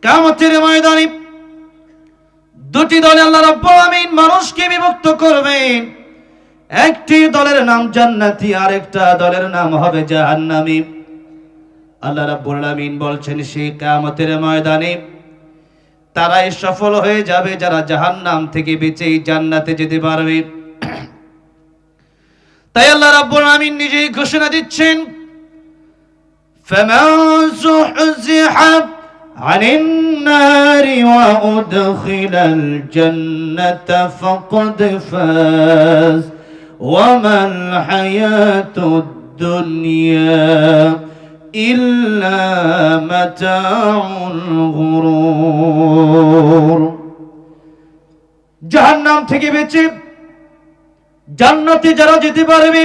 কিয়ামতের ময়দানে দুটি দলে আল্লাহ রাব্বুল আমিন মানুষকে বিভক্ত করবেন। একটি দলের নাম জান্নাতি, আর একটা দলের নাম হবে জাহান্নামী। আল্লাহ রাব্বুল আমিন বলছেন সেই কিয়ামতের ময়দানে তারাই সফল হয়ে যাবে যারা জাহান্নাম থেকে বেঁচে জান্নাতে যেতে পারবে। তাই আল্লাহ রাব্বুল আমিন নিজেই ঘোষণা দিচ্ছেন, ফামান যুহজিহা আনিন নারি ওয়া উদখিলাল জান্নাতা ফাকাদ ফাজ ওয়া মাল হায়াতুদ দুনিয়া ইল্লা মাতাউল গুরুর। জাহান্নাম থেকে বেঁচে জান্নাতে যারা যেতে পারবে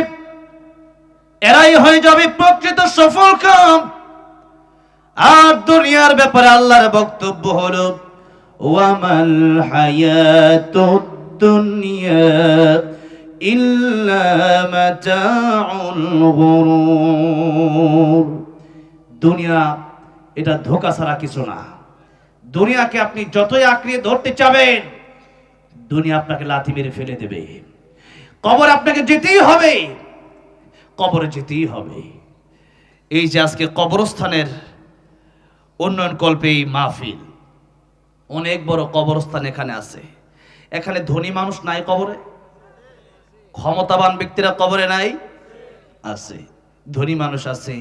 এরাই হয়ে যাবে প্রকৃত সফল কাম। আর দুনিয়ার ব্যাপারে আল্লাহর বক্তব্য হলো, ওয়ামাল হায়াতুদ দুনিয়া ইল্লা মাতাউল গুরুর। দুনিয়া এটা ধোঁকা ছাড়া কিছু না। দুনিয়াকে আপনি যতই আঁকড়িয়ে ধরতে চাবেন, দুনিয়া আপনাকে লাথি মেরে ফেলে দেবে। কবর আপনাকে যেতেই হবে, কবরে যেতেই হবে। এই যে আজকে কবরস্থানের উন্নয়ন কল্পে এই মাহফিল, অনেক বড় কবরস্থান এখানে আছে। এখানে ধনী মানুষ নাই কবরে, ক্ষমতাবান ব্যক্তিরা কবরে নাই, আছে। ধনী মানুষ আছে,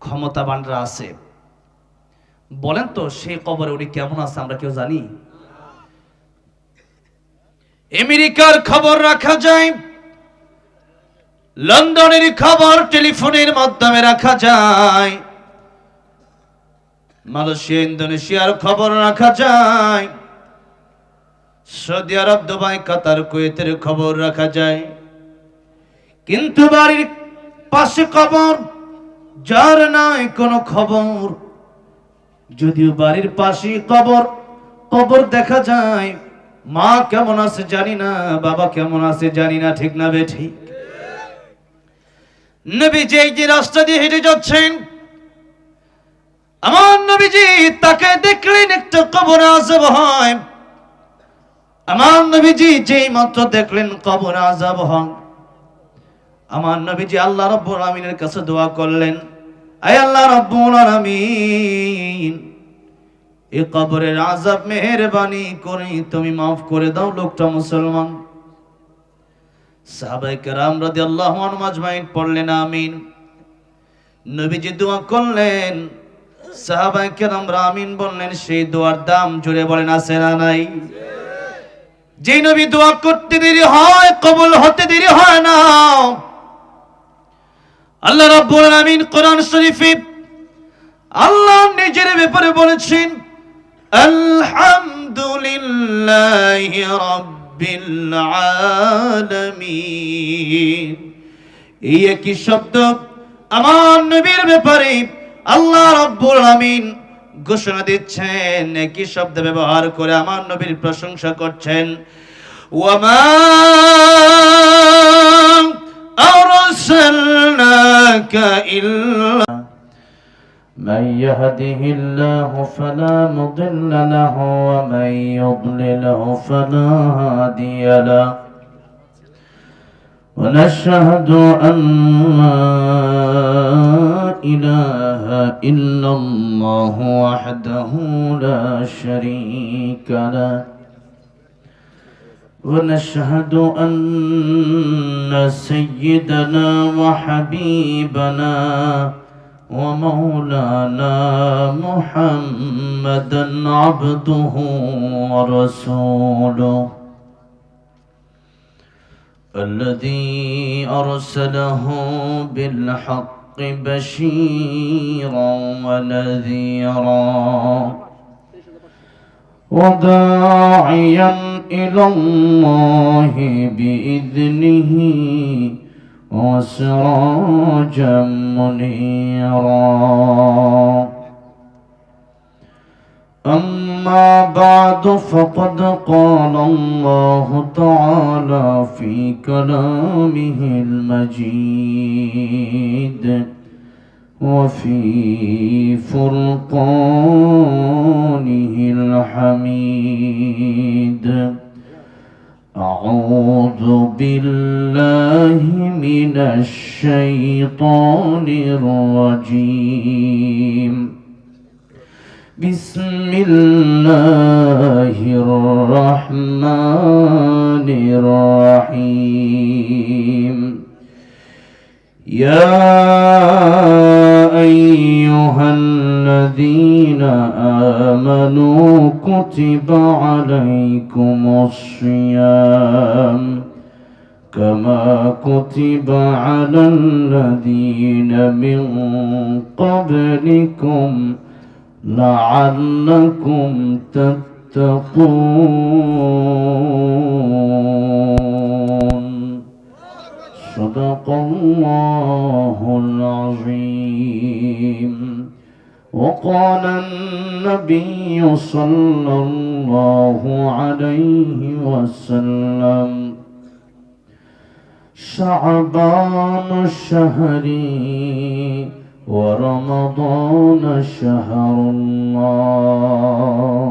ক্ষমতাবানরা আছে। বলেন তো সেই কবরে উনি কেমন আছে আমরা কেউ জানি? আমেরিকার খবর রাখা যায়, লন্ডনের খবর টেলিফোনের মাধ্যমে রাখা যায়, মালয়েশিয়া ইন্দোনেশিয়ার খবর রাখা যায়, সৌদি আরব দুবাই কাতার কুয়েতের খবর রাখা যায়। কিন্তু বাড়ির পাশে কবর, যার নাই কোনো খবর। যদিও বাড়ির পাশে কবর, কবর দেখা যায়, মা কেমন আছে জানি না, বাবা কেমন আছে জানি না, ঠিক না বেঠিক? নবীজি এই যে রাস্তা দিয়ে হেঁটে যাচ্ছেন, আমার নবীজি তাকে দেখলেন একটা কবর আযাব হয়। আমার নবীজি যেই মাত্র দেখলেন কবর আযাব হয়, আমার নবীজি আল্লাহ রাব্বুল আমিনের কাছে দোয়া করলেন, আয় আল্লাহ রাব্বুল আমিন, এই কবরের আযাব মেহেরবানি করে তুমি মাফ করে দাও, লোকটা মুসলমান। সাহাবায়ে কেরাম রাদিয়াল্লাহু আনহুম আজমাইন পড়লেন আমিন। নবীজি দোয়া করলেন, সাহাবায়ে কেরাম আমিন বললেন। সেই দোয়ার দাম জুড়ে বলেন আছে না নাই? যে নবী দোয়া করতে দেরি হয়, কবুল হতে দেরি হয় না। আল্লাহ রাব্বুল আমিন কোরআন শরীফে আল্লাহ নিজের ব্যাপারে বলেছেন, আলহামদুলিল্লাহি রাব্বিল আলামিন। এই একই শব্দ আমার নবীর ব্যাপারে আল্লাহ রাব্বুল আমিন ঘোষণা দিচ্ছেন, একই শব্দ ব্যবহার করে আমার নবীর প্রশংসা করছেন। ওয়ামা আরসালনাকা ইল্লা من يهده الله فلا مضل له ومن يضلله فلا هادي له ونشهد أن لا إله إلا الله وحده لا شريك له ونشهد أن سيدنا وحبيبنا ومولانا محمدا عبده ورسوله الذي أرسله بالحق بشيرا ونذيرا وداعيا إلى الله بإذنه وسراجا منيرا. أما بعد فقد قال الله تعالى في كلامه المجيد وفي فرقانه أعوذ بالله من الشيطان الرجيم. بسم الله الرحمن الرحيم. يا أيها الذين آمنوا كتب عليكم الصيام كما كتب على الذين من قبلكم لعلكم تتقون. صدق الله العظيم. وقال النبي صلى الله عليه وسلم: شعبان شهري ورمضان شهر الله،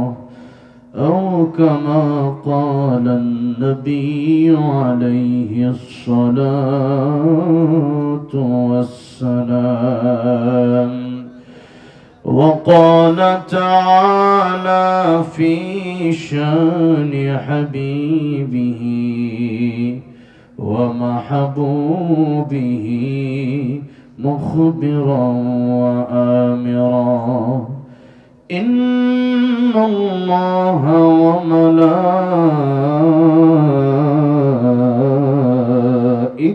أو كما قال النبي عليه الصلاة والسلام. وقال تعالى في شان حبيبه ومحبوبه مخبرا وآمرا: إن الله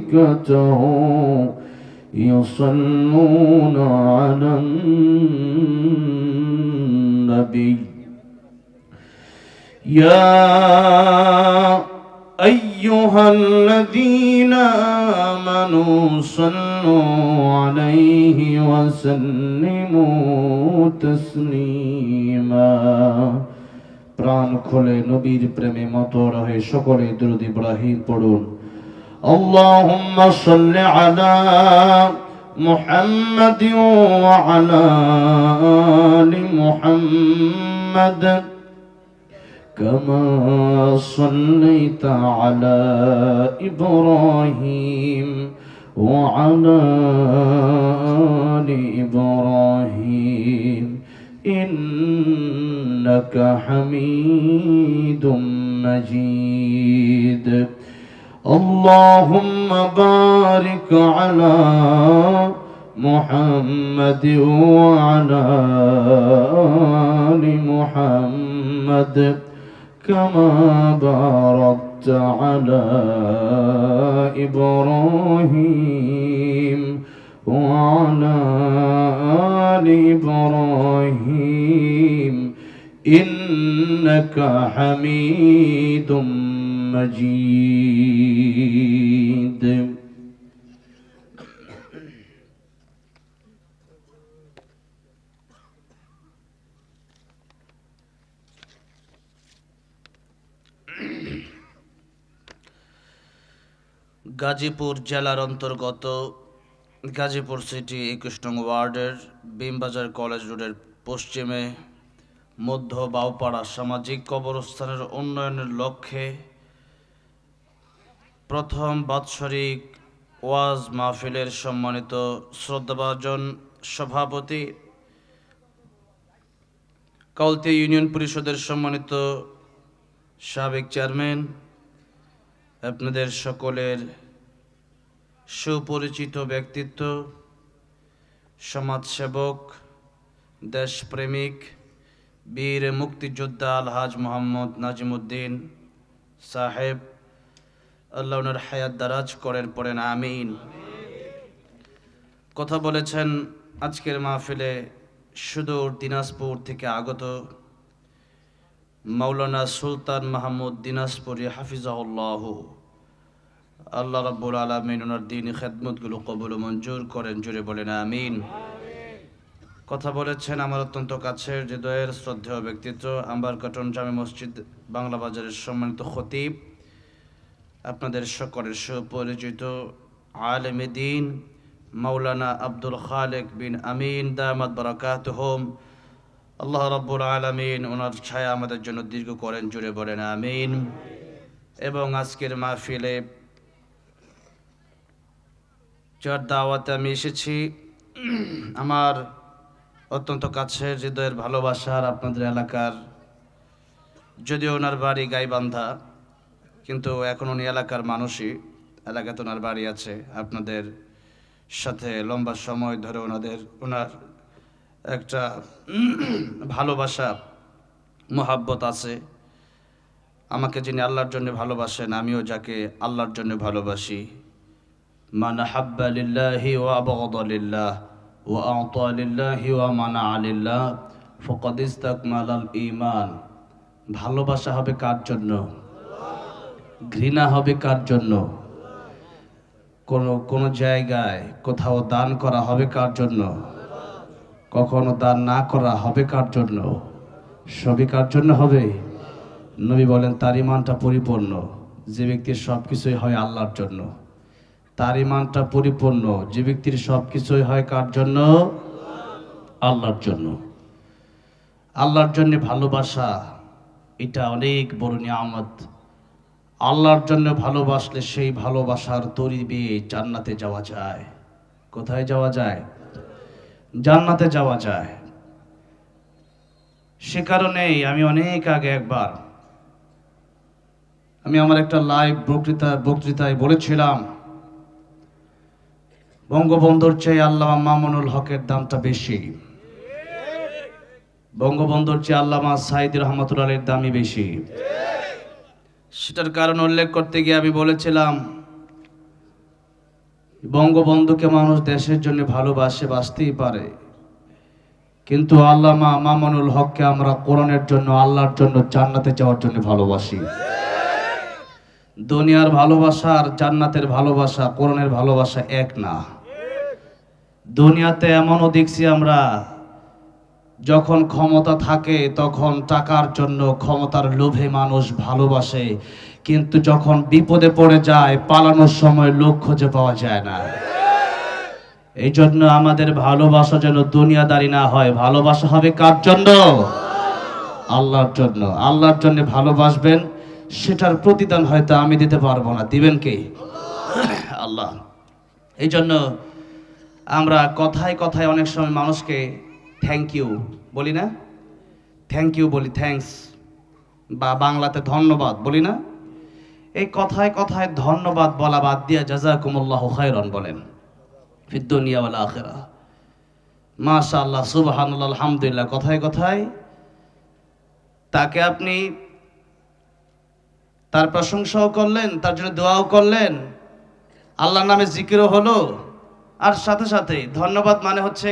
وملائكته يصلون على النبي. يا أيها الذين آمنوا صلوا عليه وسلموا تسليما. প্রাণ খুলে নবীর প্রেমে মত রহে সকলে দুরূদ ইব্রাহিম পড়ুন। اللهم صل على محمد وعلى آل محمد كما صليت على إبراهيم وعلى آل إبراهيم إنك حميد مجيد. اللهم بارك على محمد وعلى آل محمد كما باركت على إبراهيم وعلى آل إبراهيم إنك حميد مجيد. গাজীপুর জেলার অন্তর্গত গাজীপুর সিটি 21 নং ওয়ার্ডের বিমবাজার কলেজ রোডের পশ্চিমে মধ্য বাউপাড়া সামাজিক কবরস্থানের উন্নয়নের লক্ষ্যে প্রথম বাৎসরিক ওয়াজ মাহফিলের সম্মানিত শ্রদ্ধাভাজন সভাপতি, কাউলতিয়া ইউনিয়ন পরিষদের সম্মানিত সাবেক চেয়ারম্যান, আপনাদের সকলের সুপরিচিত ব্যক্তিত্ব, সমাজসেবক, দেশপ্রেমিক, বীর মুক্তিযোদ্ধা আলহাজ মোহাম্মদ নাজিমুদ্দিন সাহেব, আল্লাহ ওনার হায়াত দারাজ করেন, পড়েন আমিন। কথা বলেছেন আজকের মাহফিলে সুদূর দিনাজপুর থেকে আগত মাওলানা সুলতান মাহমুদ দিনাজপুরি হাফিজাহুল্লাহ। আল্লাহ রাব্বুল আলামিন ওনার দ্বীনি খেদমতগুলো কবুল ও মঞ্জুর করেন, জুড়ে বলেন আমিন। কথা বলেছেন আমার অত্যন্ত কাছের হৃদয়ের শ্রদ্ধেয় ব্যক্তিত্ব, আম্বারকাটন জামে মসজিদ বাংলা বাজারের সম্মানিত খতিব, আপনাদের সকলের সুপরিচিত আলেমে দ্বীন মাওলানা আব্দুল খালেক বিন আমিন দামাত বারাকাতুহুম। আল্লাহ রাব্বুল আলামিন ওনার ছায়া আমাদের জন্য দীর্ঘ করেন, জুড়ে বলেন আমিন। এবং আজকের মাহফিলে যার দাওয়াতে আমি এসেছি, আমার অত্যন্ত কাছের হৃদয়ের ভালোবাসার আপনাদের এলাকার, যদিও ওনার বাড়ি গাইবান্ধা, কিন্তু এখন উনি এলাকার মানুষই, এলাকাতে ওনার বাড়ি আছে। আপনাদের সাথে লম্বা সময় ধরে ওনার একটা ভালোবাসা মোহাব্বত আছে। আমাকে যিনি আল্লাহর জন্য ভালোবাসেন, আমিও যাকে আল্লাহর জন্য ভালোবাসি। মান হাব্বা লিল্লাহি ওয়া আবগাদা লিল্লাহ ওয়া আ'তা লিল্লাহি ওয়া মানা'a লিল্লাহ ফাকাদ ইসতাকমালাল ঈমান। ভালোবাসা হবে কার জন্য? ঘৃণা হবে কার জন্য? কোন জায়গায় কোথাও দান করা হবে কার জন্য? কখনো দান না করা হবে কার জন্য? সবই কার জন্য হবে? নবী বলেন তার ঈমানটা পরিপূর্ণ যে ব্যক্তির সব কিছুই হয় আল্লাহর জন্য। তার ঈমানটা পরিপূর্ণ যে ব্যক্তির সব কিছুই হয় কার জন্য? আল্লাহর জন্য। আল্লাহর জন্য ভালোবাসা এটা অনেক বড় নিয়ামত। আল্লাহর জন্য ভালোবাসলে সেই ভালোবাসার তরি বেয়ে জান্নাতে যাওয়া যায়। কোথায় যাওয়া যায়? জান্নাতে যাওয়া যায়। সে কারণেই আমি অনেক আগে একবার আমার একটা লাইভ বক্তৃতায় বলেছিলাম, বঙ্গবন্ধুর চেয়ে আল্লামা মামুনুল হকের দামটা বেশি, বঙ্গবন্ধুর চেয়ে আল্লামা সাঈদী রহমাতুল্লাহর দামই বেশি। সেটার কারণ উল্লেখ করতে গিয়ে আমি বলেছিলাম, বঙ্গবন্ধুকে মানুষ দেশের জন্য ভালোবাসে, বাসতেই পারে, কিন্তু আল্লামা মামুনুল হককে আমরা কোরআনের জন্য, আল্লাহর জন্য, জান্নাতে যাওয়ার জন্য ভালোবাসি। দুনিয়ার ভালোবাসা আর জান্নাতের ভালোবাসা, কোরআনের ভালোবাসা এক না। দুনিয়াতে এমনও দেখছি আমরা, যখন ক্ষমতা থাকে তখন টাকার জন্য, ক্ষমতার লোভে মানুষ ভালোবাসে, কিন্তু যখন বিপদে পড়ে যায় পালানোর সময় লোক খুঁজে পাওয়া যায় না। এই জন্য আমাদের ভালোবাসা যেন দুনিয়াদারি না হয়। ভালোবাসা হবে কার জন্য? আল্লাহর জন্য। আল্লাহর জন্য ভালোবাসবেন, সেটার প্রতিদান হয়তো আমি দিতে পারবো না, দিবেন কে? আল্লাহ। এই জন্য আমরা কথায় কথায় অনেক সময় মানুষকে থ্যাংক ইউ বলি না? থ্যাংক ইউ বলি, থ্যাঙ্কস, বা বাংলাতে ধন্যবাদ বলি না? এই কথায় কথায় ধন্যবাদ বলা বাদ দিয়ে জাযাকুমুল্লাহু খায়রান বলেন, ফিদ দুনিয়া ওয়াল আখিরাহ। মাশাআল্লাহ, সুবহানাল্লাহ, আলহামদুলিল্লাহ। কথায় কথায় তাকে আপনি তার প্রশংসাও করলেন, তার জন্য দোয়াও করলেন, আল্লাহর নামে জিকিরও হলো, আর সাথে সাথে ধন্যবাদ মানে হচ্ছে,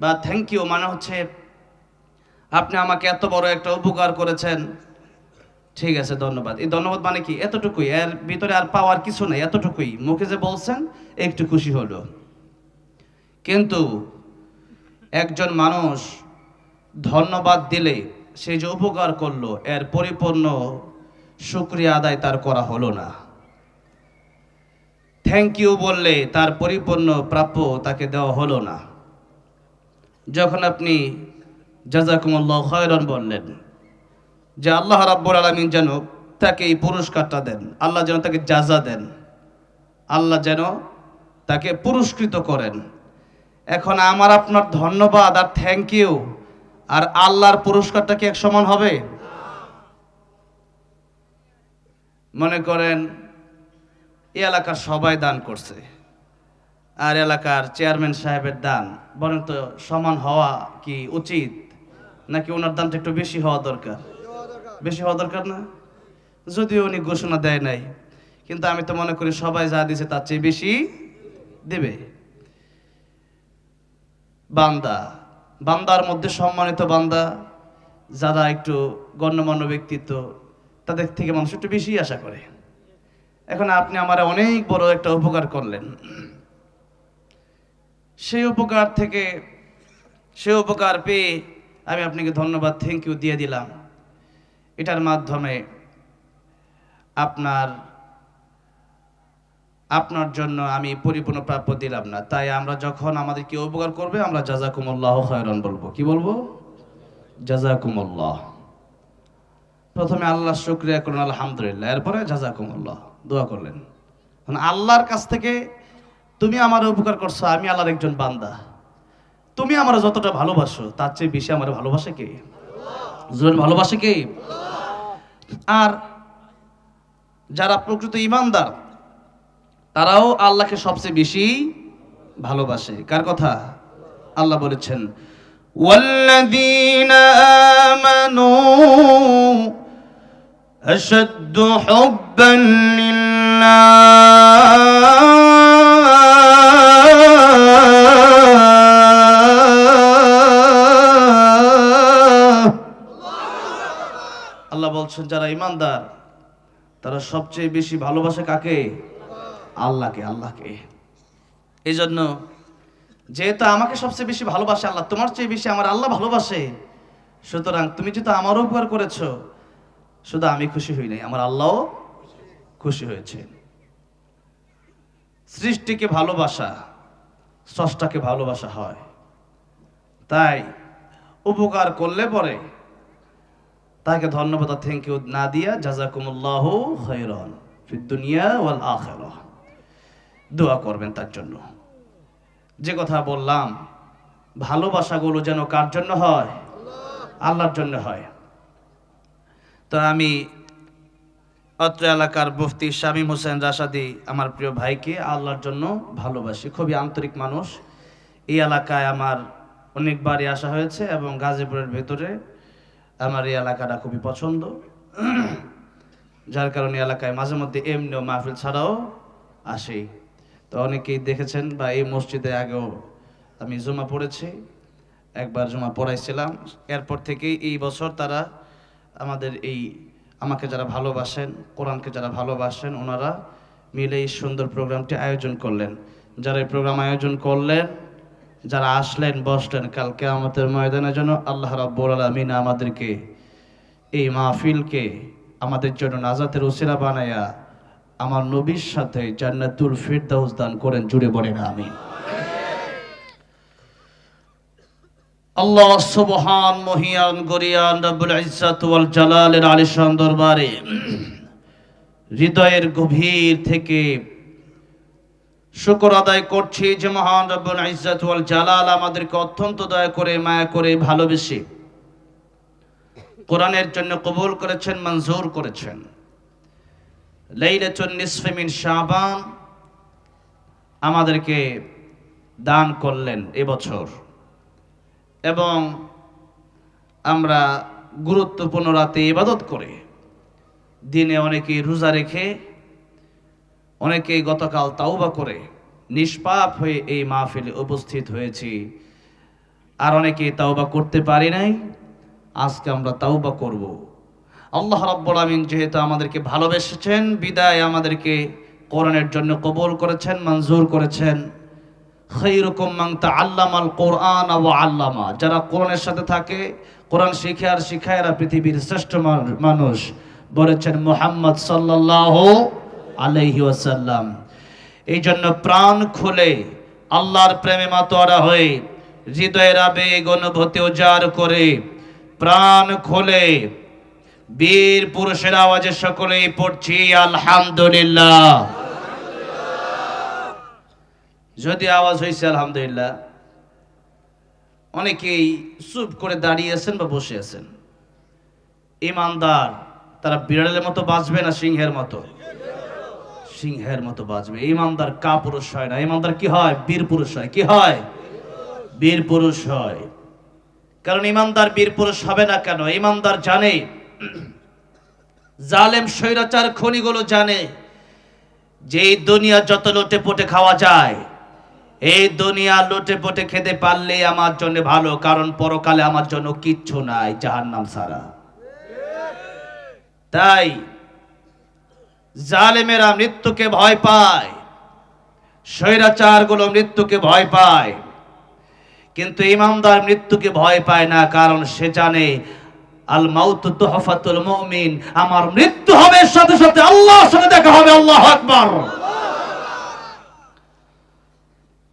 বা থ্যাংক ইউ মানে হচ্ছে, আপনি আমাকে এত বড় একটা উপকার করেছেন, ঠিক আছে ধন্যবাদ। এই ধন্যবাদ মানে কি? এতটুকুই, এর ভিতরে আর পাওয়ার কিছু নাই, এতটুকুই। মুখে যে বলছেন একটু খুশি হলো। কিন্তু একজন মানুষ ধন্যবাদ দিলে, সে যে উপকার করলো, এর পরিপূর্ণ শুকরিয়া আদায় তার করা হলো না। থ্যাংক ইউ বললে তার পরিপূর্ণ প্রাপ্য তাকে দেওয়া হলো না। যখন আপনি জাযাকুমুল্লাহু খায়রান বললেন, যে আল্লাহ রাব্বুল আলামিন যেন তাকে এই পুরস্কারটা দেন, আল্লাহ যেন তাকে জাযা দেন, আল্লাহ যেন তাকে পুরস্কৃত করেন। এখন আমার আপনার ধন্যবাদ আর থ্যাংক ইউ আর আল্লাহর পুরস্কারটা কি এক সমান হবে? মনে করেন এই এলাকার সবাই দান করছে, আর এলাকার চেয়ারম্যান সাহেবের দান, বলেন তো সমান হওয়া কি উচিত, নাকি ওনার দানটা একটু বেশি হওয়া দরকার? বেশি হওয়া দরকার না? যদিও উনি ঘোষণা দেয় নাই, কিন্তু আমি তো মনে করি সবাই যা দিছে তার চেয়ে বেশি দেবে। বান্দার মধ্যে সম্মানিত বান্দা যারা একটু গণ্যমান্য ব্যক্তিত্ব, তাদের থেকে মানুষ একটু বেশি আশা করে। এখন আপনি আমার অনেক বড় একটা উপকার করলেন, সেই উপকার পেয়ে আমি আপনাকে ধন্যবাদ, থ্যাংক ইউ দিয়ে দিলাম। এটার মাধ্যমে আপনার জন্য আমি পরিপূর্ণ প্রাপ্য দিলাম না। তাই আমরা যখন আমাদের কেউ উপকার করবে, আমরা জাযাকুমুল্লাহু খায়রান বলবো। কি বলবো? জাযাকুমুল্লাহ। প্রথমে আল্লাহ শুকরিয়া করলেন আলহামদুলিল্লাহ, এরপরে জাযাকুমুল্লাহ দোয়া করলেন। মানে আল্লাহর কাছ থেকে তুমি আমার উপকার করছো, আমি আল্লাহর একজন বান্দা, তুমি আমার যতটা ভালোবাসো তার চেয়ে বেশি আমার ভালোবাসে কে? জোরে ভালোবাসে কে? আর যারা প্রকৃত ঈমানদার তারাও আল্লাহকে সবচেয়ে বেশি ভালোবাসে। কার কথা? আল্লাহ বলেছেন ওয়াল্লাযীনা আমানু আশাদ্দু হুব্বান লিল্লাহ। আল্লাহ বলছেন যারা ঈমানদার তারা সবচেয়ে বেশি ভালোবাসে কাকে? আল্লাহকে। আল্লাহকে। এই জন্য যেহেতু আমাকে সবচেয়ে বেশি ভালোবাসে আল্লাহ, তোমার চেয়ে বেশি আমার আল্লাহ ভালোবাসে, সুতরাং তুমি যেহেতু আমার উপকার করেছো, শুধু আমি খুশি হই নাই, আমার আল্লাহও খুশি হয়েছে। সৃষ্টিকে ভালোবাসা স্রষ্টাকে ভালোবাসা হয়। তাই উপকার করলে পরে তাকে ধন্যবাদ থ্যাংক ইউ না দিয়া জাযাকুমুল্লাহু খায়রান ফিদ দুনিয়া ওয়াল আখিরাহ দোয়া করবেন তার জন্য। যে কথা বললাম, ভালোবাসাগুলো যেন কার জন্য হয়? আল্লাহর জন্য হয়। তো আমি অত্র এলাকার মুফতি শামীম হোসেন রাশাদি আমার প্রিয় ভাইকে আল্লাহর জন্য ভালোবাসি, খুবই আন্তরিক মানুষ। এই এলাকায় আমার অনেকবারই আসা হয়েছে এবং গাজীপুরের ভেতরে আমার এই এলাকাটা খুবই পছন্দ, যার কারণে এলাকায় মাঝে মধ্যে এমনিও মাহফিল ছাড়াও আসি। তো অনেকেই দেখেছেন বা এই মসজিদে আগেও আমি জুমা পড়েছি, একবার জুমা পড়াইছিলাম। এরপর থেকেই এই বছর তারা আমাকে যারা ভালোবাসেন, কোরআনকে যারা ভালোবাসেন, ওনারা মিলে এই সুন্দর প্রোগ্রামটি আয়োজন করলেন। যারা এই প্রোগ্রাম আয়োজন করলেন, যারা আসলেন বসলেন, কাল কিয়ামতের ময়দানে যেন আল্লাহ রাব্বুল আলামিন আমাদেরকে এই মাহফিলকে আমাদের জন্য নাজাতের উসিলা বানায়া আমার নবীর সাথে জান্নাতুল ফিরদাউস দান করেন। জুড়ে বলেন আমিন। আল্লাহ সুবহান মহিয়ান গরিয়ান রব্বুল ইজ্জাত ওয়াল জালালের আলিশান দরবারে হৃদয়ের গভীর থেকে শুকর আদায় করছি যে মহান রব্বুল ইজ্জাত ওয়াল জালাল আমাদেরকে অত্যন্ত দয়া করে, মায়া করে, ভালোবেসে কোরআনের জন্য কবুল করেছেন, মঞ্জুর করেছেন। লাইলাতুন নিসফি মিন শাবান আমাদেরকে দান করলেন এবছর, এবং আমরা গুরুত্বপূর্ণ রাতে ইবাদত করে, দিনে অনেকেই রোজা রেখে, অনেকেই গতকাল তাওবা করে নিষ্পাপ হয়ে এই মাহফিলে উপস্থিত হয়েছি। আর অনেকেই তাওবা করতে পারি নাই, আজকে আমরা তাওবা করব। আল্লাহ রাব্বুল আমিন যেহেতু আমাদেরকে ভালোবেসেছেন বিদায় আমাদেরকে কোরআনের জন্য কবুল করেছেন, মঞ্জুর করেছেন। খায়রুকুম মান তাআল্লামাল কোরআন ওয়া আল্লামা, যারা কোরআনের সাথে থাকে, কোরআন শিখে আর শিখায়, এরা পৃথিবীর শ্রেষ্ঠ মানুষ বলেছেন মুহাম্মদ সাল্লাল্লাহু আলাইহি ওয়াসাল্লাম। এই জন্য প্রাণ খুলে আল্লাহর প্রেমে মাতোয়ারা হয়ে, হৃদয়ের আবেগ অনুভূতি উজাড় করে, প্রাণ খুলে বীর পুরুষের আওয়াজে সকলেই পড়ছি আলহামদুলিল্লাহ। যদি আওয়াজ হয়েছে আলহামদুলিল্লাহ, অনেকেই চুপ করে দাঁড়িয়ে আছেন বা বসে আছেন। ঈমানদার তারা বিড়ালের মতো বাঁচবে না সিংহের মতো? সিংহের মতো বাঁচবে। ঈমানদার কাপুরুষ হয় না, ঈমানদার কি হয়? বীর পুরুষ হয়। কি হয়? বীর পুরুষ হয়। কারণ ঈমানদার বীর পুরুষ হবে না কেন? ঈমানদার জানে, জালেম স্বৈরাচার খনিগুলো জানে যে এই দুনিয়া যত লোটে পোটে খাওয়া যায়, এই দুনিয়া লোটে পোটে খেতে পারলে আমার জন্য ভালো, কারণ পরকালে আমার জন্য কিচ্ছু নাই জাহান্নাম ছাড়া। তাই জালেমেরা মৃত্যুকে ভয় পায়, স্বৈরাচার গুলো মৃত্যুকে ভয় পায়, কিন্তু ঈমানদার মৃত্যুকে ভয় পায় না, কারণ সে জানে আল মাউতু তুহফাতুল মুমিন, আমার মৃত্যু হবে সাথে সাথে আল্লাহর সাথে দেখা হবে। আল্লাহু আকবার।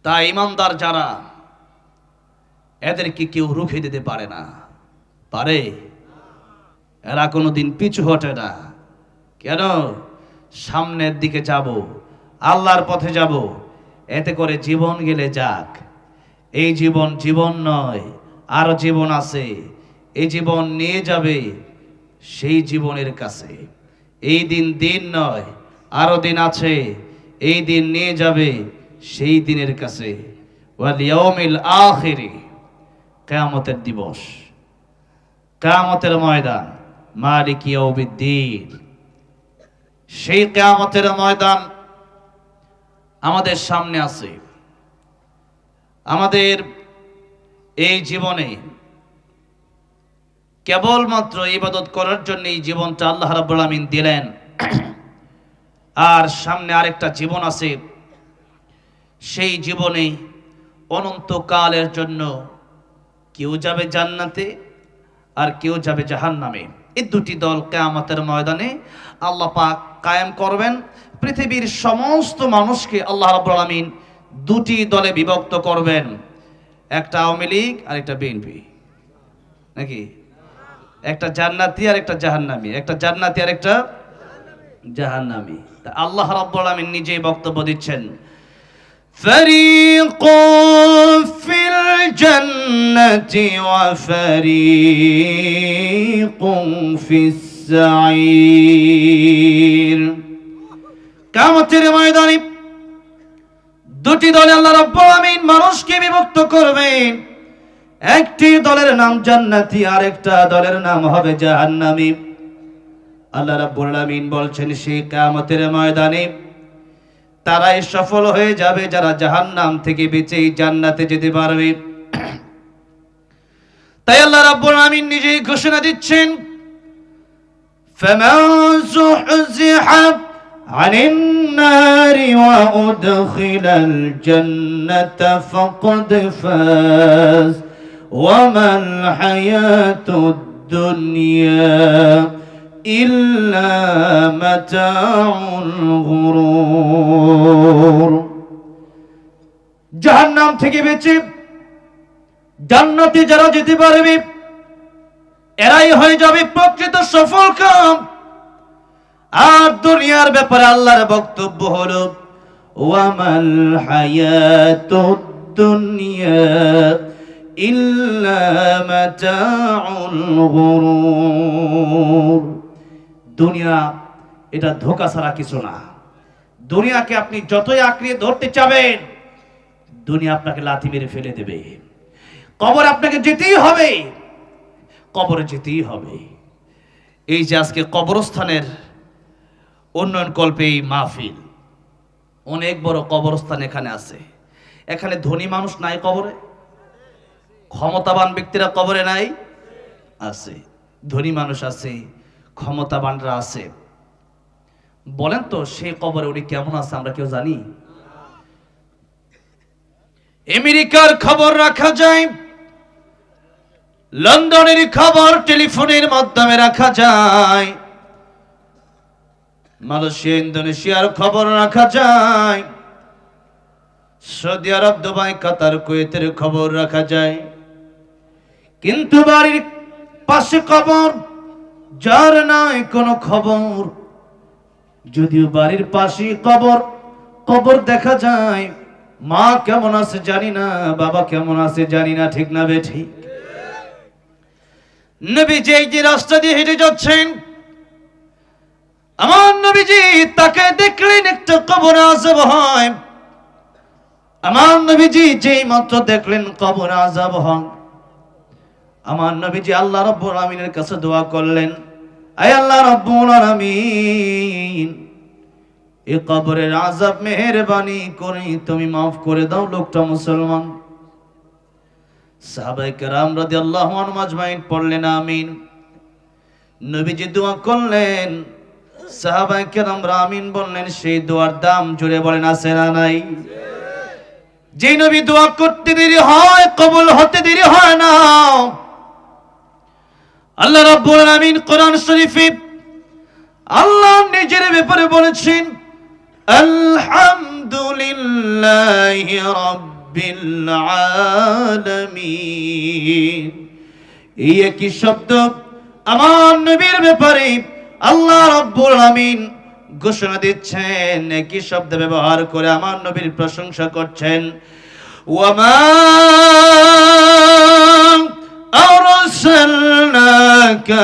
তাই ঈমানদার যারা, এদেরকে কেউ রুখে দিতে পারে না। পারে? এরা কোনোদিন পিছু হটে না। কেন? সামনের দিকে যাব, আল্লাহর পথে যাব। এতে করে জীবন গেলে যাক, এই জীবন জীবন নয়, আরো জীবন আছে। এই জীবন নিয়ে যাবে সেই জীবনের কাছে। এই দিন দিন নয়, আরো দিন আছে। এই দিন নিয়ে যাবে সেই দিনের কাছে। ওয়াল ইয়াউমিল আখিরি, কিয়ামতের দিবস, কিয়ামতের ময়দান, মালিক ইয়াউমিদ্দিন। সেই কিয়ামতের ময়দান আমাদের সামনে আছে। আমাদের এই জীবনে কেবলমাত্র ইবাদত করার জন্য এই জীবনটা আল্লাহ রাব্বুল আমিন দিলেন। আর সামনে আরেকটা জীবন আছে, সেই জীবনে অনন্তকালের জন্য কেউ যাবে জান্নাতে আর কেউ যাবে জাহান্নামে। এই দুটি দল কিয়ামতের ময়দানে আল্লাহ পাক কায়েম করবেন। পৃথিবীর সমস্ত মানুষকে আল্লাহ রাব্বুল আমিন দুটি দলে বিভক্ত করবেন, একটা আওয়ামী লীগ আর একটা বিএনপি, নাকি? একটা জান্নাতি আর একটা জাহান্নামী, একটা জান্নাতি আর একটা জাহান্নামী। তা আল্লাহ রাব্বুল আমিন নিজেই বক্তব্য দিচ্ছেন, ফারিকুন ফিল জান্নাতি ওয়া ফারিকুন ফিস সাঈর। কিয়ামতের ময়দানে দুটি দলে আল্লাহ রাব্বুল আমিন মানুষকে বিভক্ত করবেন। একটি দলের নাম জান্নাতি, আর একটা দলের নাম হবে জাহান্নামী। আল্লাহ রাব্বুল আমিন বলছেন, সেই কিয়ামতের ময়দানে তারাই সফল হয়ে যাবে যারা জাহান্নাম থেকে বেঁচে জান্নাতে যেতে পারবে। তাই আল্লাহ রাব্বুল আমিন নিজেই ঘোষণা দিচ্ছেন, ফামান যুহজিহা আনিন নারি ওয়া উদখিলাল জান্নাতা ফাকাদ ফাজ ওয়া মাল হায়াতুদ দুনিয়া ইল্লা মাতাউল গুরুর। জাহান্নাম থেকে বেঁচে জান্নাতে যারা যেতে পারবে এরাই হয়ে যাবে প্রকৃত সফল কাম। আর দুনিয়ার ব্যাপারে আল্লাহর বক্তব্য হলো, ওয়ামাল হায়াতুদ দুনিয়া ইল্লা মাতাউল গুরুর। দুনিয়া এটা ধোঁকা ছাড়া কিছু না। দুনিয়াকে আপনি যতই আঁকড়িয়ে ধরতে চাবেন, দুনিয়া আপনাকে লাথি মেরে ফেলে দেবে। কবর আপনাকে যেতেই হবে, কবরে যেতেই হবে। এই যে আজকে কবরস্থানের উন্নয়ন কল্পে এই মাহফিল, অনেক বড় কবরস্থান এখানে আছে। এখানে ধনী মানুষ নাই কবরে, ক্ষমতাবান ব্যক্তিরা কবরে নাই, আছে। ধনী মানুষ আছে, ক্ষমতাবানরা আছে। বলেন তো সেই কবরে উনি কেমন আছে আমরা কেউ জানি? আমেরিকার খবর রাখা যায়, লন্ডনের খবর টেলিফোনের মাধ্যমে রাখা যায়, মালয়েশিয়া ইন্দোনেশিয়ার খবর রাখা যায়, সৌদি আরব দুবাই কাতার কুয়েতের খবর রাখা যায়। কিন্তু বাড়ির পাশে কবর, যার নাই কোনো খবর। যদিও বাড়ির পাশে কবর, কবর দেখা যায়, মা কেমন আছে জানি না, বাবা কেমন আছে জানি না, ঠিক না বেঠিক? নবীজি এই যে রাস্তা দিয়ে হেঁটে যাচ্ছেন, আমার নবীজি তাকে দেখলেন একটা কবর আযাব হয়। আমার নবীজি যেই মাত্র দেখলেন কবর আযাব হয়, আমার নবীজি আল্লাহ রাব্বুল আমিনের কাছে দোয়া করলেন, আয় আল্লাহ রাব্বুল আমিন, এই কবরের আযাব মেহেরবানি করে তুমি মাফ করে দাও, লোকটা মুসলমান। সাহাবায়ে কেরাম রাদিয়াল্লাহু আনহুম আজমাইন পড়লেন আমিন। নবীজি দোয়া করলেন, সাহাবায়ে কেরাম আমিন বললেন। সেই দোয়ার দাম জুড়ে বলেন আছে না নাই? যে নবী দোয়া করতে দেরি হয়, কবুল হতে দেরি হয় না। আল্লাহ রাব্বুল আমিন কোরআন শরীফে আল্লাহ নিজের ব্যাপারে বলেছেন, আলহামদুলিল্লাহি রাব্বিল আলামিন। এই একই শব্দ আমার নবীর ব্যাপারে আল্লাহ রাব্বুল আলামিন ঘোষণা দিচ্ছেন, কি শব্দ ব্যবহার করে আমার নবীর প্রশংসা করছেন, ওয়ামা আরসালনাকা